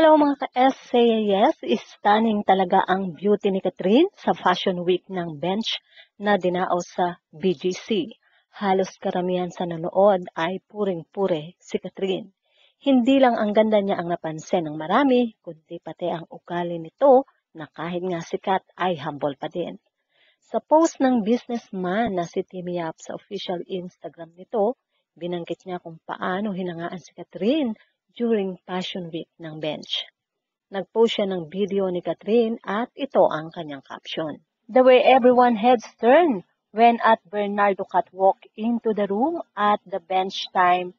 Hello mga ka-SCAS, stunning talaga ang beauty ni Catherine sa Fashion Week ng Bench na dinaaw sa BGC. Halos karamihan sa nanood ay puring-pure si Catherine. Hindi lang ang ganda niya ang napansin ng marami, kundi pati ang ugali nito na kahit nga sikat ay humble pa din. Sa post ng businessman na si Timmy Yap sa official Instagram nito, binanggit niya kung paano hinangaan si Catherine during Fashion Week ng Bench. Nag-post siya ng video ni Catherine at ito ang kanyang caption. The way everyone heads turn when at Bernardo Cat walked into the room at the Bench Time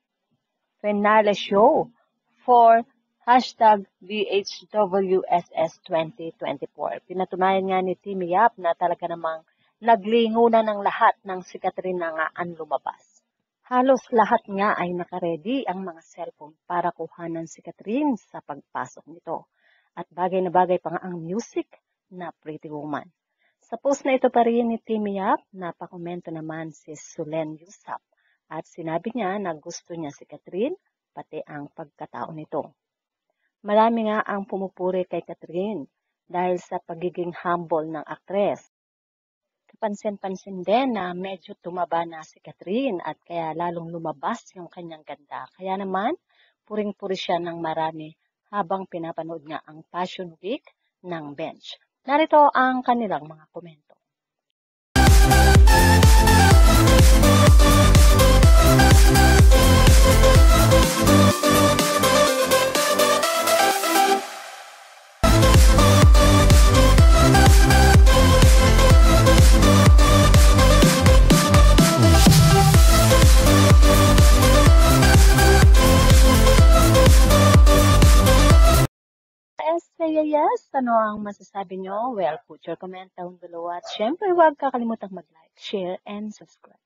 finale show for hashtag VHWSS 2024. Pinatunayan nga ni Timmy Yap na talaga namang naglingunan ng lahat ng si Catherine na nga ang lumabas. Halos lahat nga ay nakaredy ang mga cellphone para kuhanan si Catherine sa pagpasok nito. At bagay na bagay pa nga ang music na Pretty Woman. Sa post na ito pa rin ni Timmy Yap, napakomento naman si Sulen Yusap. At sinabi niya na gusto niya si Catherine, pati ang pagkatao nito. Marami nga ang pumupuri kay Catherine dahil sa pagiging humble ng aktres. Kapansin-pansin din na medyo tumaba na si Catherine at kaya lalong lumabas yung kanyang ganda. Kaya naman, puring-puri siya ng marami habang pinapanood nga ang Fashion Week ng Bench. Narito ang kanilang mga komento. Yes, ano ang masasabi nyo? Well, put your comment down below at syempre huwag kakalimutang mag-like, share, and subscribe.